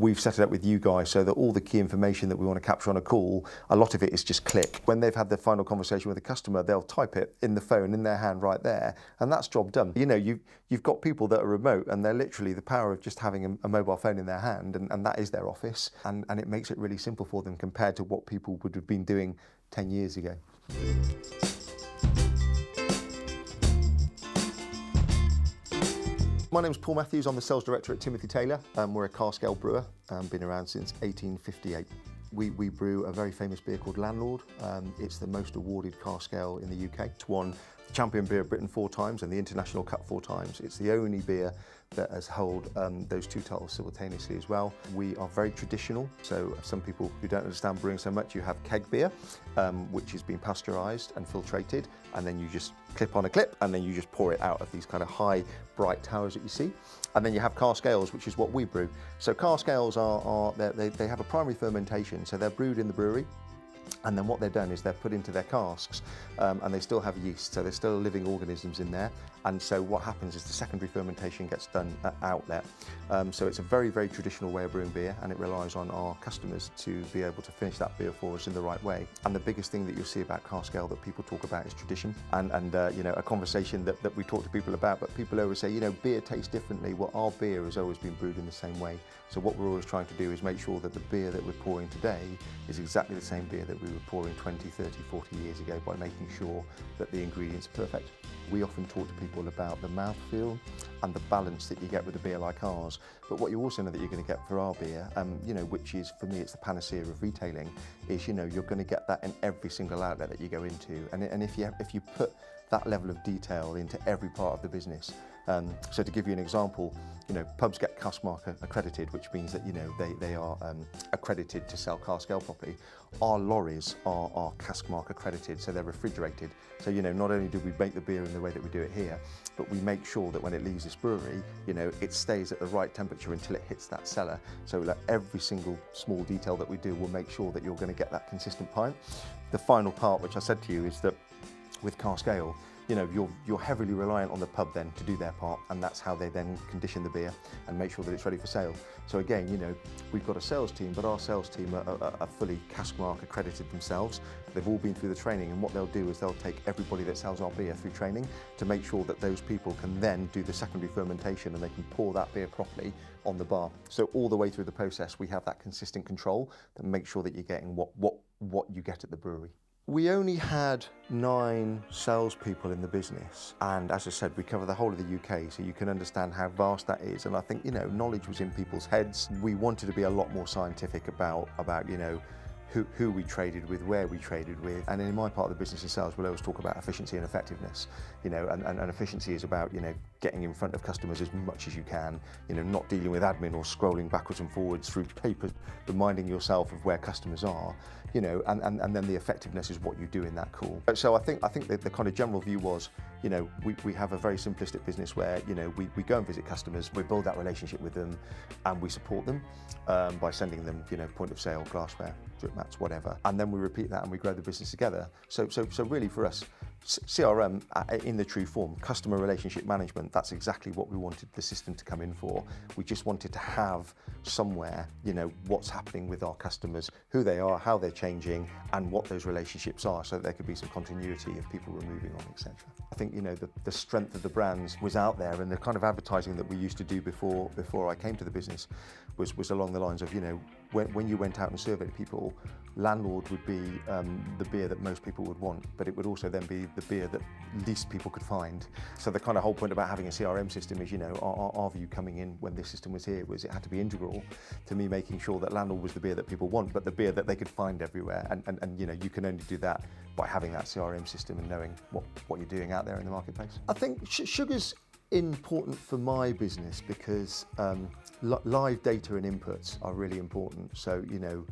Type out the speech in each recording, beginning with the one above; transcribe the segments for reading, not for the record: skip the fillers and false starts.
we've set it up with you guys so that all the key information that we want to capture on a call, a lot of it is just click. When they've had their final conversation with the customer, they'll type it in the phone, in their hand right there, and that's job done. You know, you've got people that are remote and they're literally the power of just having a mobile phone in their hand, and that is their office, and it makes it really simple for them compared to what people would have been doing 10 years ago. My name's Paul Matthews, I'm the sales director at Timothy Taylor. We're a cask ale brewer, been around since 1858. We brew a very famous beer called Landlord. It's the most awarded cask ale in the UK. It's won the Champion Beer of Britain 4 times and the International Cup 4 times. It's the only beer that has held those 2 titles simultaneously as well. We are very traditional, so some people who don't understand brewing so much, you have keg beer, which has been pasteurised and filtrated, and then you just clip on a clip and then you just pour it out of these kind of high, bright towers that you see. And then you have cask ales, which is what we brew. So cask ales they have a primary fermentation, so they're brewed in the brewery. And then what they're done is they're put into their casks, and they still have yeast, so there's still living organisms in there. And so what happens is the secondary fermentation gets done out there. So it's a very, very traditional way of brewing beer, and it relies on our customers to be able to finish that beer for us in the right way. And the biggest thing that you'll see about cask ale that people talk about is tradition, and you know, a conversation that we talk to people about, but people always say, you know, beer tastes differently. Well, our beer has always been brewed in the same way. So what we're always trying to do is make sure that the beer that we're pouring today is exactly the same beer that we were pouring 20, 30, 40 years ago, by making sure that the ingredients are perfect. We often talk to people about the mouthfeel and the balance that you get with a beer like ours. But what you also know that you're going to get for our beer, you know, which is, for me, it's the panacea of retailing, is, you know, you're going to get that in every single outlet that you go into. And if you put that level of detail into every part of the business. So to give you an example, you know, pubs get cask mark accredited, which means that, you know, they are accredited to sell cask ale properly. Our lorries are cask mark accredited, so they're refrigerated. So, you know, not only do we make the beer in the way that we do it here, but we make sure that when it leaves this brewery, you know, it stays at the right temperature until it hits that cellar. So like every single small detail that we do will make sure that you're going to get that consistent pint. The final part, which I said to you, is that with cask ale, you know, you're heavily reliant on the pub then to do their part, and that's how they then condition the beer and make sure that it's ready for sale. So again, you know, we've got a sales team, but our sales team are fully cask mark accredited themselves. They've all been through the training, and what they'll do is they'll take everybody that sells our beer through training to make sure that those people can then do the secondary fermentation and they can pour that beer properly on the bar. So all the way through the process, we have that consistent control to make sure that you're getting what you get at the brewery. We only had 9 salespeople in the business, and as I said, we cover the whole of the UK, so you can understand how vast that is. And I think, you know, knowledge was in people's heads. We wanted to be a lot more scientific about you know, who we traded with, where we traded with. And in my part of the business in sales, we'll always talk about efficiency and effectiveness, you know, and efficiency is about, you know, getting in front of customers as much as you can, you know, not dealing with admin or scrolling backwards and forwards through papers, reminding yourself of where customers are, you know, and then the effectiveness is what you do in that call. So I think that the kind of general view was, you know, we have a very simplistic business where, you know, we go and visit customers, we build that relationship with them, and we support them by sending them, you know, point of sale, glassware, drip mats, whatever. And then we repeat that and we grow the business together. So really for us, CRM in the true form, customer relationship management, that's exactly what we wanted the system to come in for. We just wanted to have somewhere, you know, what's happening with our customers, who they are, how they're changing, and what those relationships are, so that there could be some continuity if people were moving on, etc. I think, you know, the strength of the brands was out there, and the kind of advertising that we used to do before I came to the business was along the lines of, you know, when you went out and surveyed people, Landlord would be the beer that most people would want, but it would also then be the beer that least people could find. So the kind of whole point about having a CRM system is, you know, our view coming in when this system was here was it had to be integral to me making sure that Landlord was the beer that people want, but the beer that they could find everywhere. And you know, you can only do that by having that CRM system and knowing what you're doing out there in the marketplace. I think sugar's important for my business because live data and inputs are really important. So, you know,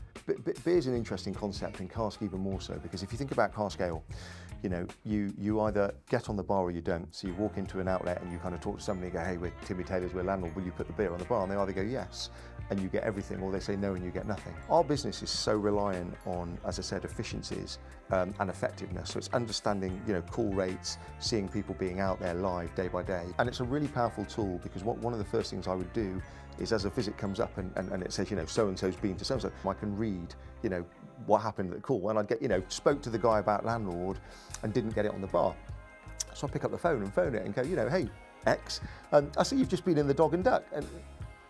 beer's an interesting concept, and cask even more so, because if you think about cask ale, you know, you either get on the bar or you don't. So you walk into an outlet and you kind of talk to somebody and go, hey, we're Timmy Taylor's, we're Landlord, will you put the beer on the bar? And they either go yes. and you get everything, or they say no and you get nothing. Our business is so reliant on, as I said, efficiencies and effectiveness. So it's understanding, call rates, seeing people being out there live day by day. And it's a really powerful tool, because one of the first things I would do is, as a visit comes up and it says, so-and-so's been to so-and-so, I can read, what happened at the call. And I'd get, spoke to the guy about landlord and didn't get it on the bar. So I pick up the phone and phone it and go, hey, X, I see you've just been in the Dog and Duck. And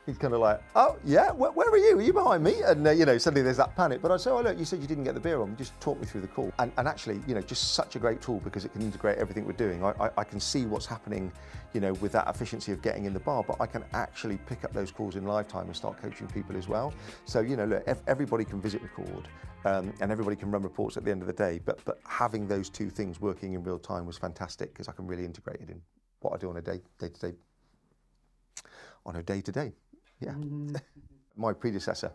he's kind of like, oh yeah, where are you? Are you behind me? And suddenly there's that panic. But I'd say, oh look, you said you didn't get the beer on. Just talk me through the call. And actually, just such a great tool, because it can integrate everything we're doing. I can see what's happening, with that efficiency of getting in the bar, but I can actually pick up those calls in live time and start coaching people as well. So look, everybody can visit record, and everybody can run reports at the end of the day. But having those two things working in real time was fantastic, because I can really integrate it in what I do on a day-to-day. Yeah. My predecessor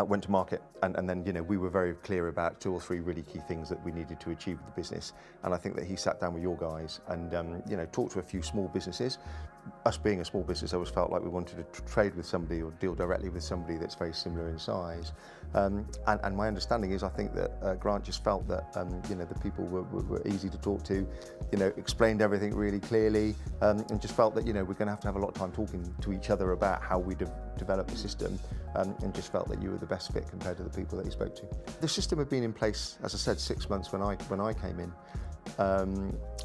went to market, and then we were very clear about 2 or 3 really key things that we needed to achieve with the business. And I think that he sat down with your guys and talked to a few small businesses. Us being a small business, I always felt like we wanted to trade with somebody or deal directly with somebody that's very similar in size. And my understanding is, I think that Grant just felt that the people were easy to talk to, explained everything really clearly, and just felt that we're going to have a lot of time talking to each other about how we develop the system, and just felt that you were the best fit compared to the people that he spoke to. The system had been in place, as I said, 6 months when I came in.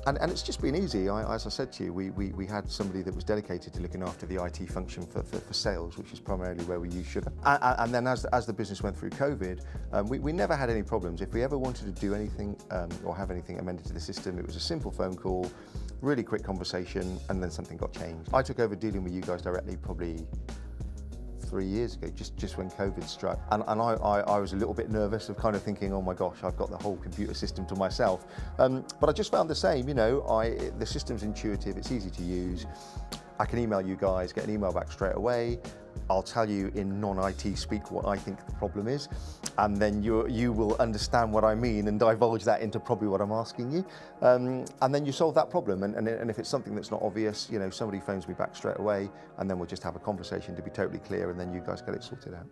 And it's just been easy. As I said to you, we had somebody that was dedicated to looking after the IT function for sales, which is primarily where we use Sugar. And then as the business went through COVID, we never had any problems. If we ever wanted to do anything or have anything amended to the system, it was a simple phone call, really quick conversation, and then something got changed. I took over dealing with you guys directly probably 3 years ago, just when COVID struck. And I was a little bit nervous of kind of thinking, oh my gosh, I've got the whole computer system to myself. But I just found the same, the system's intuitive, it's easy to use. I can email you guys, get an email back straight away. I'll tell you in non-IT speak what I think the problem is, and then you will understand what I mean and divulge that into probably what I'm asking you. And then you solve that problem. And if it's something that's not obvious, somebody phones me back straight away, and then we'll just have a conversation to be totally clear, and then you guys get it sorted out.